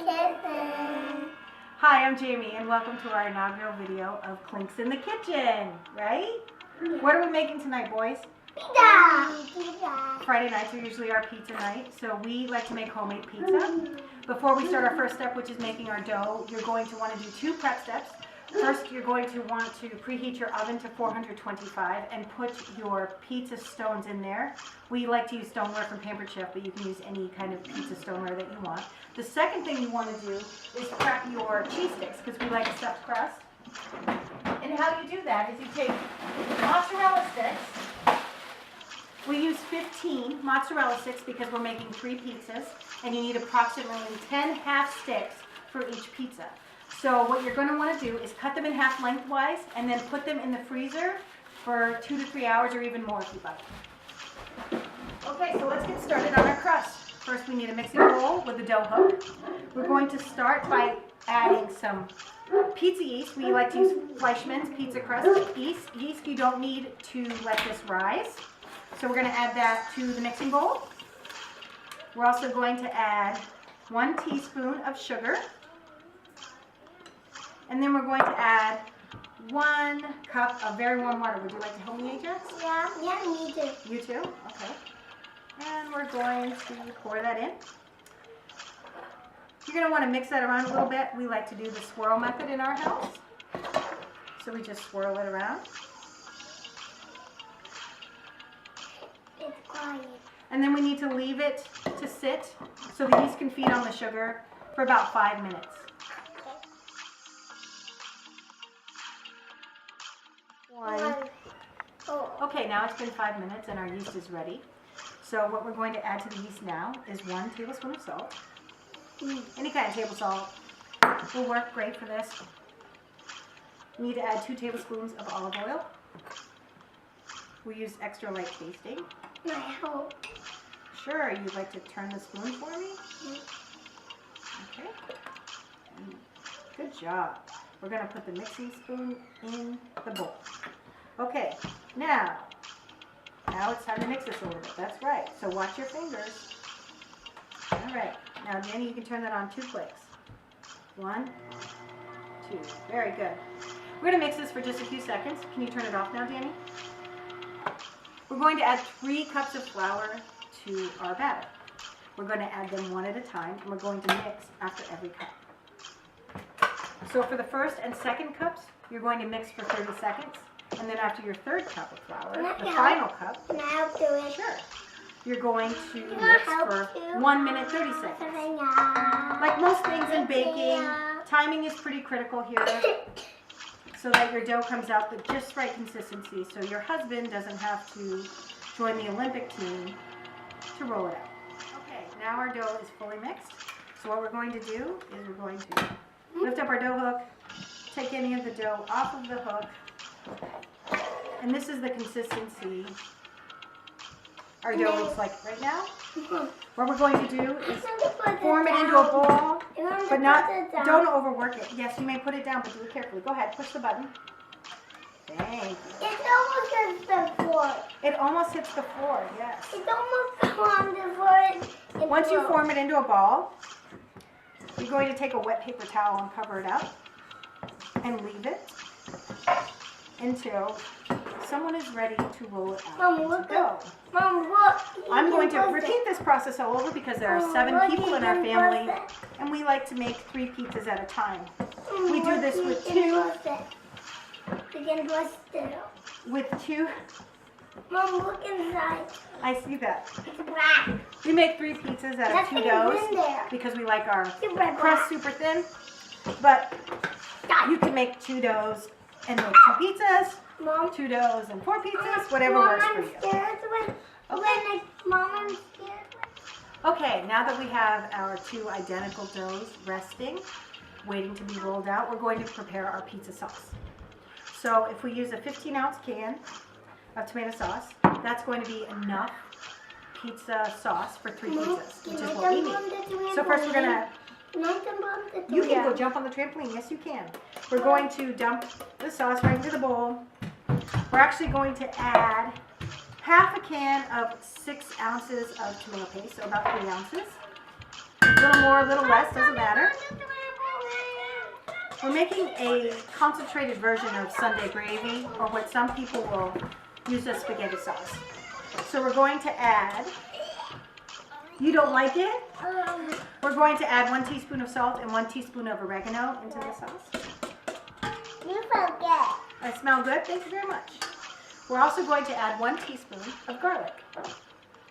kitchen. Hi, I'm Jamie, and welcome to our inaugural video of Klink's in the Kitchen, right? What are we making tonight, boys? Pizza. Friday nights are usually our pizza night, so we like to make homemade pizza. Before we start our first step, which is making our dough, you're going to want to do two prep steps. First, you're going to want to preheat your oven to 425 and put your pizza stones in there. We like to use stoneware from Pampered Chef, but you can use any kind of pizza stoneware that you want. The second thing you want to do is prep your cheese sticks, because we like a stuffed crust. And how you do that is you take mozzarella sticks. We use 15 mozzarella sticks because we're making 3 pizzas, and you need approximately 10 half sticks for each pizza. So what you're going to want to do is cut them in half lengthwise and then put them in the freezer for 2 to 3 hours or even more if you'd like. Okay, so let's get started on our crust. First we need a mixing bowl with a dough hook. We're going to start by adding some pizza yeast. We like to use Fleischmann's pizza crust yeast. You don't need to let this rise. So we're going to add that to the mixing bowl. We're also going to add 1 teaspoon of sugar. And then we're going to add 1 cup of very warm water. Would you like to help me, Ajax? Yeah, me too. You too? Okay. And we're going to pour that in. You're going to want to mix that around a little bit. We like to do the swirl method in our house. So we just swirl it around. It's quiet. And then we need to leave it to sit so the yeast can feed on the sugar for about 5 minutes. Okay, now it's been 5 minutes and our yeast is ready. So what we're going to add to the yeast now is 1 tablespoon of salt. Any kind of table salt will work great for this. We need to add 2 tablespoons of olive oil. We use extra light tasting. I hope. Sure, you'd like to turn the spoon for me? Okay. Good job. We're going to put the mixing spoon in the bowl. Okay, now it's time to mix this a little bit. That's right. So watch your fingers. All right. Now, Danny, you can turn that on 2 clicks. 1, 2. Very good. We're going to mix this for just a few seconds. Can you turn it off now, Danny? We're going to add 3 cups of flour to our batter. We're going to add them one at a time, and we're going to mix after every cup. So for the first and second cups, you're going to mix for 30 seconds. And then after your 3rd cup of flour, the final cup, can I help do it? Sure, you're going to mix for 1 minute 30 seconds. Like most things in baking, timing is pretty critical here so that your dough comes out with just right consistency so your husband doesn't have to join the Olympic team to roll it out. Okay, now our dough is fully mixed. So what we're going to do is we're going to lift up our dough hook, take any of the dough off of the hook, and this is the consistency our dough looks like right now. What we're going to do is form it into a ball, but don't overwork it. Yes, you may put it down, but do it carefully. Go ahead, push the button. Thank you. It almost hits the floor. It almost hits the floor, yes. It's almost on the floor. Once you form it into a ball, you're going to take a wet paper towel and cover it up and leave it until someone is ready to roll it out into dough. Mom, look. I'm going to repeat this process all over because there are 7 people in our family and we like to make 3 pizzas at a time. We do this with 2. With 2. Mom, look inside. I see that. It's black. We make 3 pizzas out of 2 doughs because we like our crust super thin. But you can make 2 doughs and make 2 pizzas, Mom, 2 doughs and 4 pizzas, whatever works for you. Okay. Mom, I'm scared. Okay, now that we have our 2 identical doughs resting, waiting to be rolled out, we're going to prepare our pizza sauce. So if we use a 15-ounce can of tomato sauce, that's going to be enough pizza sauce for 3 pizzas, which is what we need. So first we're going to... You can go jump on the trampoline. Yes, you can. We're going to dump the sauce right into the bowl. We're actually going to add half a can of 6 ounces of tomato paste, so about 3 ounces. A little more, a little less, doesn't matter. We're making a concentrated version of Sunday gravy, or what some people will use as spaghetti sauce. So we're going to add, you don't like it? We're going to add 1 teaspoon of salt and 1 teaspoon of oregano into the sauce. You forget. I smell good, thank you very much. We're also going to add 1 teaspoon of garlic.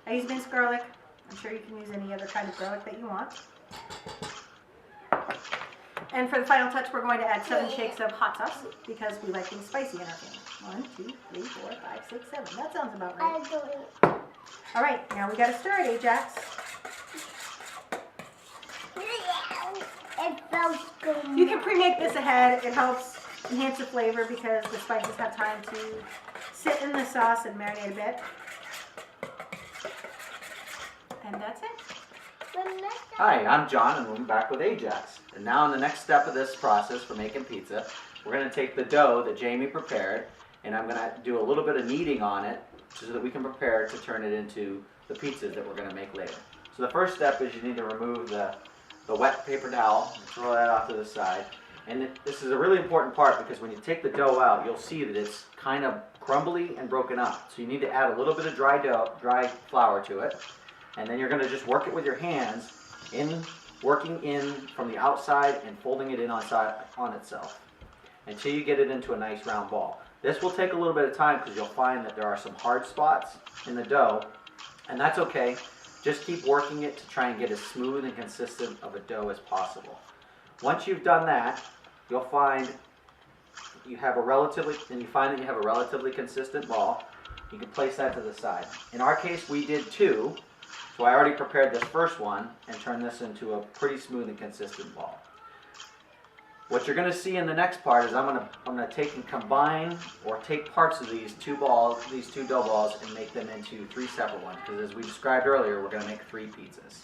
I use minced garlic. I'm sure you can use any other kind of garlic that you want. And for the final touch, we're going to add 7 shakes of hot sauce because we like things spicy in our family. 1, 2, 3, 4, 5, 6, 7. That sounds about right. All right, now we got to stir it, Ajax. It feels good. You can pre-make this ahead. It helps enhance the flavor because the spices have time to sit in the sauce and marinate a bit. And that's it. Hi, I'm John and we're back with Ajax. And now in the next step of this process for making pizza, we're going to take the dough that Jamie prepared and I'm going to do a little bit of kneading on it so that we can prepare it to turn it into the pizzas that we're going to make later. So the first step is you need to remove the wet paper towel and throw that off to the side. And this is a really important part because when you take the dough out, you'll see that it's kind of crumbly and broken up. So you need to add a little bit of dry flour to it. And then you're going to just work it with your hands, working in from the outside and folding it in on itself until you get it into a nice round ball. This will take a little bit of time because you'll find that there are some hard spots in the dough, and that's okay. Just keep working it to try and get as smooth and consistent of a dough as possible. Once you've done that, you'll find you have a relatively consistent ball. You can place that to the side. In our case, we did 2. So I already prepared this first one and turned this into a pretty smooth and consistent ball. What you're going to see in the next part is I'm going to take and combine or take parts of these two dough balls and make them into 3 separate ones because as we described earlier, we're going to make 3 pizzas.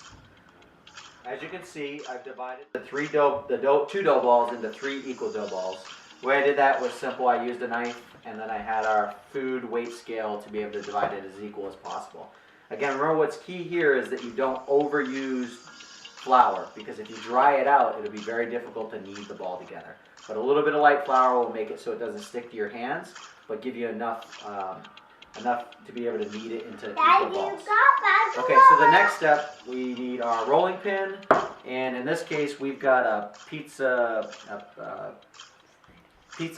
As you can see, I've divided the 2 dough balls into 3 equal dough balls. The way I did that was simple. I used a knife and then I had our food weight scale to be able to divide it as equal as possible. Again, remember what's key here is that you don't overuse flour because if you dry it out, it'll be very difficult to knead the ball together. But a little bit of light flour will make it so it doesn't stick to your hands, but give you enough to be able to knead it into equal balls. Okay, so the next step, we need our rolling pin, and in this case, we've got a pizza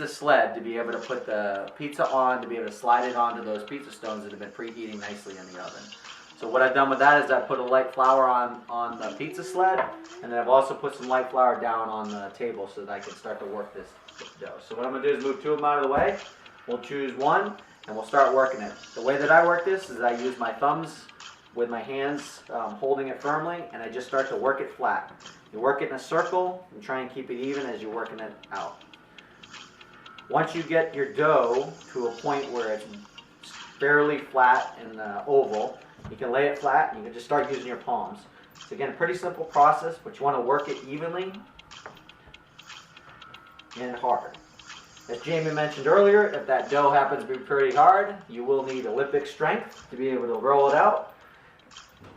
sled to be able to put the pizza on, to be able to slide it onto those pizza stones that have been preheating nicely in the oven. So what I've done with that is I put a light flour on the pizza sled, and then I've also put some light flour down on the table so that I can start to work this dough. So what I'm going to do is move 2 of them out of the way. We'll choose one, and we'll start working it. The way that I work this is I use my thumbs with my hands holding it firmly, and I just start to work it flat. You work it in a circle and try and keep it even as you're working it out. Once you get your dough to a point where it's fairly flat and oval, you can lay it flat and you can just start using your palms. It's again a pretty simple process, but you want to work it evenly and hard. As Jamie mentioned earlier, if that dough happens to be pretty hard, you will need Olympic strength to be able to roll it out.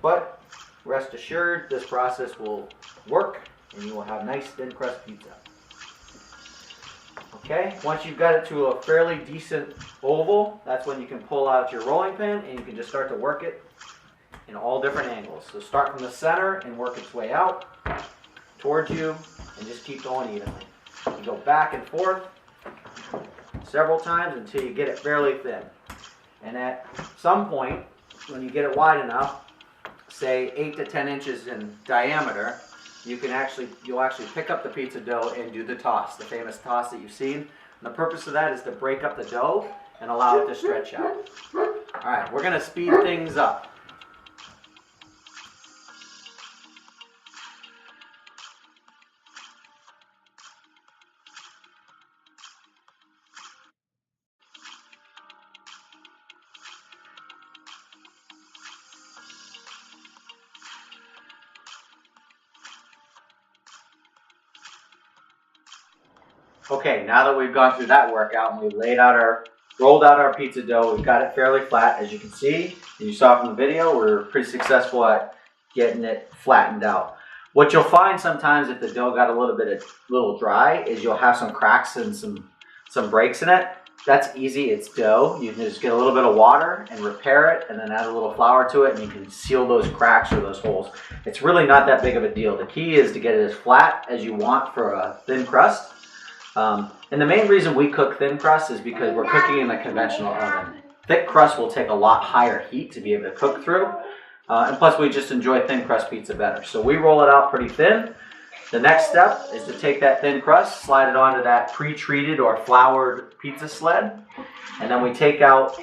But rest assured, this process will work and you will have nice thin crust pizza. Okay, once you've got it to a fairly decent oval, that's when you can pull out your rolling pin and you can just start to work it in all different angles. So start from the center and work its way out towards you and just keep going evenly. You go back and forth several times until you get it fairly thin. And at some point, when you get it wide enough, say 8 to 10 inches in diameter, you'll actually pick up the pizza dough and do the toss, the famous toss that you've seen. And the purpose of that is to break up the dough and allow it to stretch out. All right, we're going to speed things up. Okay, now that we've gone through that workout and we've rolled out our pizza dough, we've got it fairly flat, as you can see. And you saw from the video, we're pretty successful at getting it flattened out. What you'll find sometimes if the dough got a little dry is you'll have some cracks and some breaks in it. That's easy, it's dough. You can just get a little bit of water and repair it and then add a little flour to it and you can seal those cracks or those holes. It's really not that big of a deal. The key is to get it as flat as you want for a thin crust. And the main reason we cook thin crust is because we're cooking in a conventional oven. Thick crust will take a lot higher heat to be able to cook through. And plus we just enjoy thin crust pizza better. So we roll it out pretty thin. The next step is to take that thin crust, slide it onto that pre-treated or floured pizza sled. And then we take out,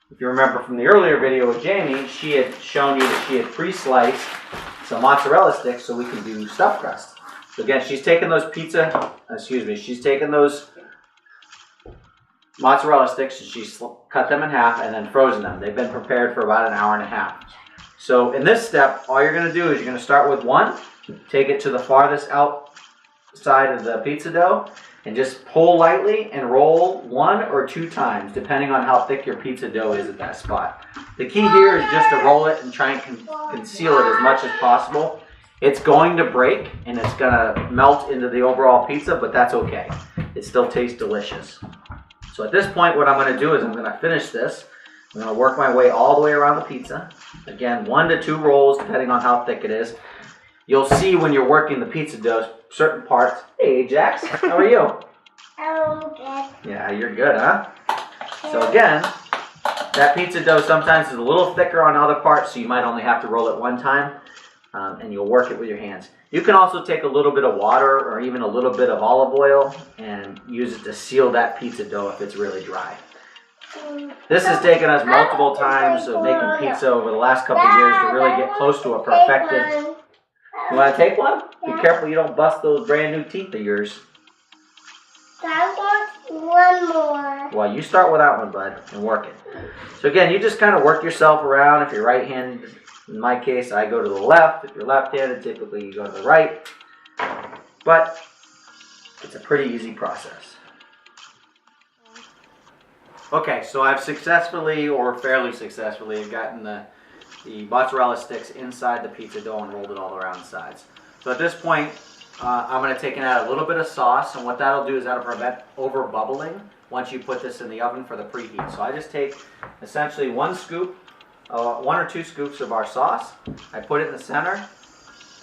if you remember from the earlier video with Jamie, she had shown you that she had pre-sliced some mozzarella sticks so we can do stuffed crust. So again, she's taken those she's taken those mozzarella sticks and she's cut them in half and then frozen them. They've been prepared for about an hour and a half. So in this step, all you're going to do is you're going to start with one, take it to the farthest outside of the pizza dough, and just pull lightly and roll 1 or 2 times, depending on how thick your pizza dough is at that spot. The key here is just to roll it and try and conceal it as much as possible. It's going to break and it's going to melt into the overall pizza, but that's okay. It still tastes delicious. So at this point, what I'm going to do is I'm going to finish this. I'm going to work my way all the way around the pizza. Again, 1 to 2 rolls, depending on how thick it is. You'll see when you're working the pizza dough, certain parts. Hey, Jax, how are you? I'm good. Yeah, you're good, huh? So again, that pizza dough sometimes is a little thicker on other parts, so you might only have to roll it 1 time, and you'll work it with your hands. You can also take a little bit of water or even a little bit of olive oil and use it to seal that pizza dough if it's really dry. This has taken us multiple times of making pizza over the last couple of years to really get close to a perfected. You want to take one? Be careful you don't bust those brand new teeth of yours. I want one more. Well, you start with that one, bud, and work it. So again, you just kind of work yourself around. If you're right-handed, in my case, I go to the left. If you're left-handed, typically you go to the right. But it's a pretty easy process. Okay, so I've successfully, or fairly successfully, gotten the mozzarella sticks inside the pizza dough and rolled it all around the sides. So at this point, I'm going to take and add a little bit of sauce, and what that'll do is that'll prevent over bubbling once you put this in the oven for the preheat. So I just take essentially 1 or 2 scoops of our sauce, I put it in the center,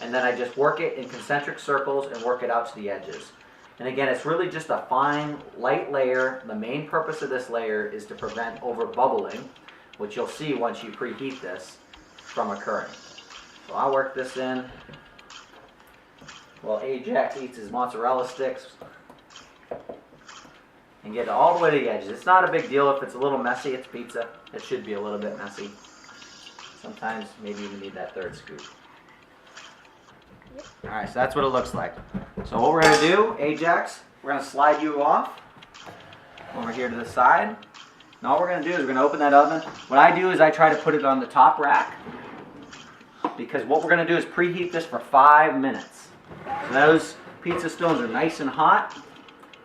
and then I just work it in concentric circles and work it out to the edges. And again, it's really just a fine, light layer. The main purpose of this layer is to prevent over bubbling, which you'll see once you preheat this from occurring. So I'll work this in while Ajax eats his mozzarella sticks and get it all the way to the edges. It's not a big deal if it's a little messy. It's pizza. It should be a little bit messy. Sometimes maybe you need that 3rd scoop. Alright, so that's what it looks like. So what we're going to do, Ajax, we're going to slide you off over here to the side. And all we're going to do is we're going to open that oven. What I do is I try to put it on the top rack, because what we're going to do is preheat this for 5 minutes. So those pizza stones are nice and hot.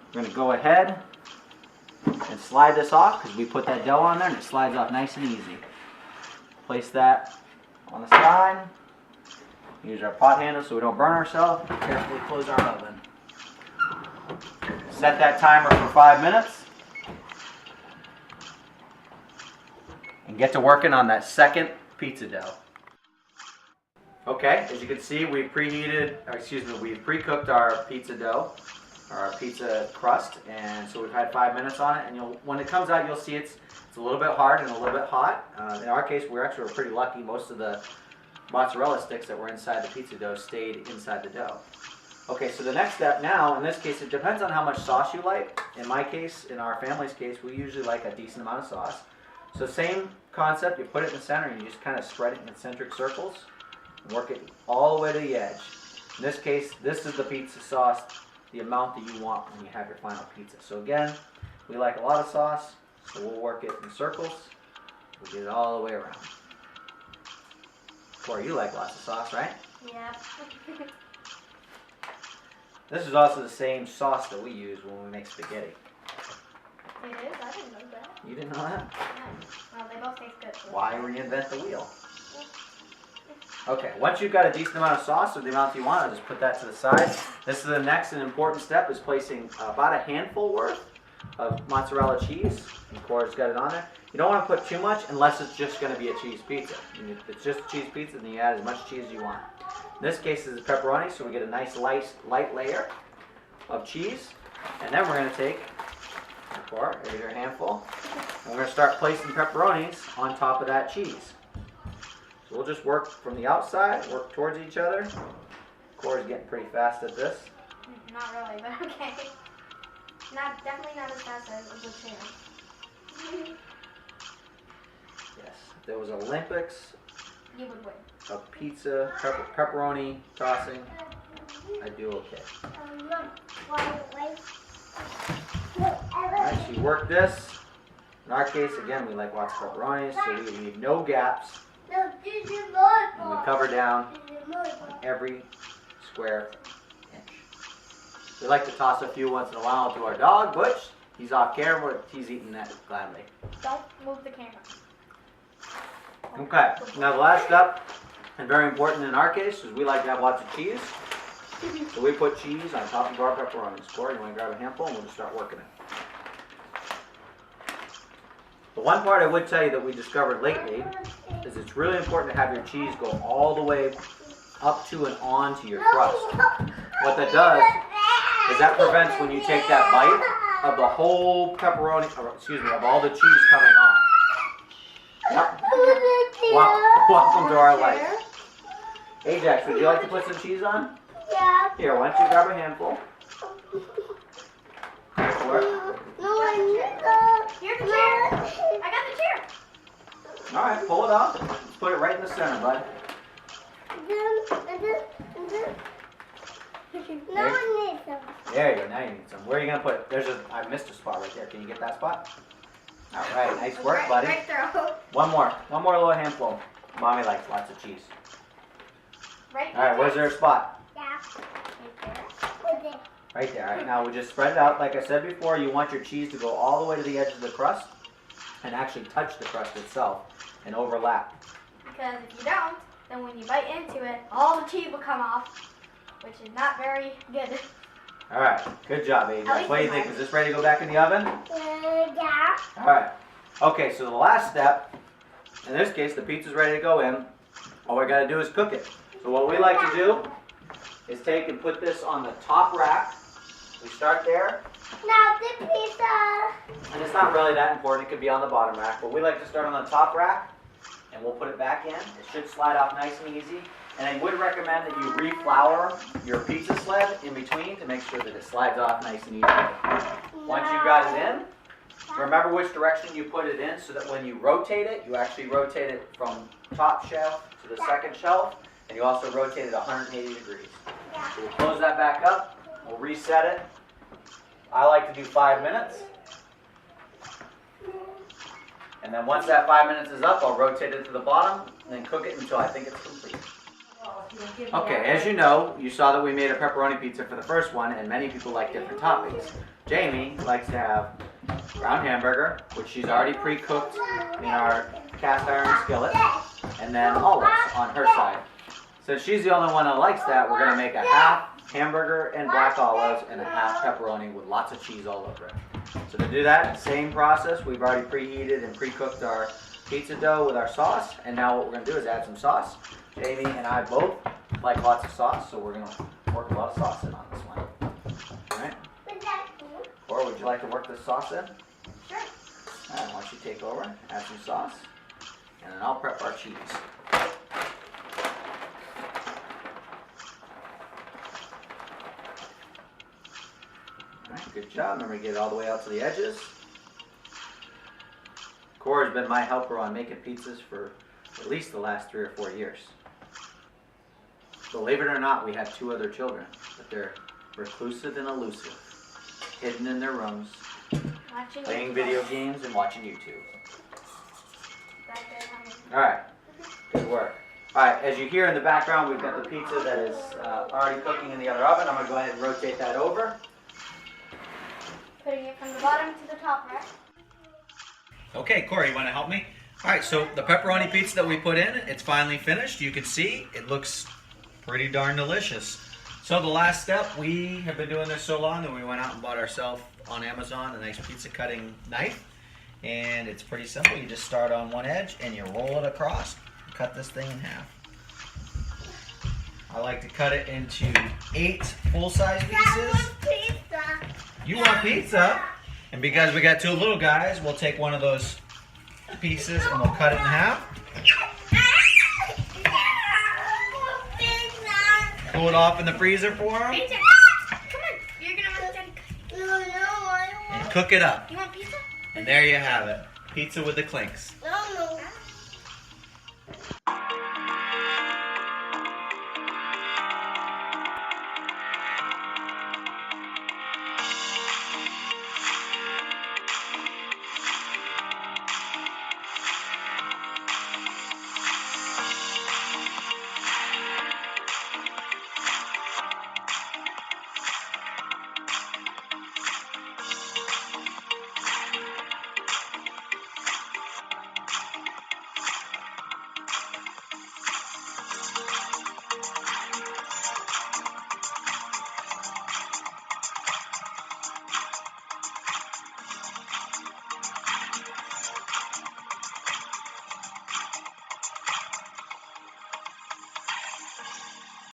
We're going to go ahead and slide this off because we put that dough on there and it slides off nice and easy. Place that on the side. Use our pot handle so we don't burn ourselves. Carefully close our oven. Set that timer for 5 minutes. And get to working on that second pizza dough. Okay, as you can see, we've we've pre-cooked our pizza dough, or our pizza crust, and so we've had 5 minutes on it. And when it comes out, you'll see it's a little bit hard and a little bit hot. In our case, we're pretty lucky. Most of the mozzarella sticks that were inside the pizza dough stayed inside the dough. Okay, so the next step now, in this case, it depends on how much sauce you like. In my case, in our family's case, we usually like a decent amount of sauce. So same concept, you put it in the center and you just kind of spread it in concentric circles and work it all the way to the edge. In this case, this is the pizza sauce, the amount that you want when you have your final pizza. So again, we like a lot of sauce, so we'll work it in circles. We'll get it all the way around. Corey, you like lots of sauce, right? Yeah. This is also the same sauce that we use when we make spaghetti. It is? I didn't know that. You didn't know that? Yeah. Well, they both taste good. So Why reinvent the wheel? Okay, once you've got a decent amount of sauce, or the amount you want, I'll just put that to the side. This is the next and important step, is placing about a handful worth of mozzarella cheese. Of course, got it on there. You don't want to put too much unless it's just going to be a cheese pizza. And if it's just a cheese pizza, then you add as much cheese as you want. In this case, it's pepperoni, so we get a nice light layer of cheese. And then we're going to take, here's your handful, and we're going to start placing pepperonis on top of that cheese. So we'll just work from the outside, work towards each other. Corey's getting pretty fast at this. Not really, but okay. Definitely not as fast as the champ. Yes, if there was Olympics You would win. of pizza, pepperoni tossing, I'd do okay. Alright, so you work this. In our case, again, we like lots of pepperonis, so we leave no gaps. And we cover down on every square inch. We like to toss a few once in a while to our dog, Butch. He's off camera, but he's eating that gladly. Don't move the camera. Okay, now the last step, and very important in our case, is we like to have lots of cheese. So we put cheese on top of our pepperonis. Corey, you want to grab a handful and we'll just start working it. The one part I would tell you that we discovered lately is it's really important to have your cheese go all the way up to and onto your crust. What that does is that prevents when you take that bite of the whole pepperoni, of all the cheese coming off. Yep. Welcome to our life. Ajax, would you like to put some cheese on? Yeah. Here, why don't you grab a handful? Here's the chair. I got the chair. Alright, pull it off. Let's put it right in the center, bud. No one needs them. There you go, now you need some. Where are you going to put it? I missed a spot right there. Can you get that spot? Alright, nice work, buddy. Right throw. One more little handful. Mommy likes lots of cheese. Alright, where's their spot? Yeah. Right there. Alright, now we just spread it out. Like I said before, you want your cheese to go all the way to the edge of the crust and actually touch the crust itself and overlap. Because if you don't, then when you bite into it, all the cheese will come off, which is not very good. Alright, good job, Ajax. What do you think? Is this ready to go back in the oven? Yeah. Alright. Okay, so the last step, in this case, the pizza's ready to go in. All we got to do is cook it. So what we like to do is take and put this on the top rack. We start there. Now the pizza. And it's not really that important. It could be on the bottom rack. But we like to start on the top rack. And we'll put it back in. It should slide off nice and easy. And I would recommend that you reflour your pizza sled in between to make sure that it slides off nice and easy. Once you've got it in, remember which direction you put it in so that when you rotate it, you actually rotate it from top shelf to the second shelf. And you also rotate it 180 degrees. So we'll close that back up. We'll reset it. I like to do 5 minutes. And then once that 5 minutes is up, I'll rotate it to the bottom and then cook it until I think it's complete. Okay, as you know, you saw that we made a pepperoni pizza for the first one, and many people like different toppings. Jamie likes to have ground hamburger, which she's already pre-cooked in our cast iron skillet, and then olives on her side. Since she's the only one that likes that, we're going to make a half hamburger and black olives and a half pepperoni with lots of cheese all over it. So to do that, same process. We've already preheated and pre-cooked our pizza dough with our sauce, and now what we're going to do is add some sauce. Jamie and I both like lots of sauce, so we're going to work a lot of sauce in on this one. Alright? Or would you like to work this sauce in? Sure. Alright, why don't you take over, add some sauce, and then I'll prep our cheese. Alright, good job. Remember to get it all the way out to the edges. Cora's been my helper on making pizzas for at least the last 3 or 4 years. Believe it or not, we have 2 other children, but they're reclusive and elusive, hidden in their rooms, playing video games and watching YouTube. Alright, good work. Alright, as you hear in the background, we've got the pizza that is already cooking in the other oven. I'm going to go ahead and rotate that over. Putting it from the bottom to the top, right? Okay, Corey, you want to help me? All right, so the pepperoni pizza that we put in, it's finally finished. You can see it looks pretty darn delicious. So the last step, we have been doing this so long that we went out and bought ourselves on Amazon a nice pizza cutting knife. And it's pretty simple. You just start on one edge and you roll it across. Cut this thing in half. I like to cut it into 8 full-size pieces. Pizza. You want pizza? And because we got 2 little guys, we'll take one of those pieces and we'll cut it in half. Pull it off in the freezer for them. Come on, you're gonna want Daddy cut. No, I don't want. And cook it up. You want pizza? And there you have it. Pizza with the Klinks. No,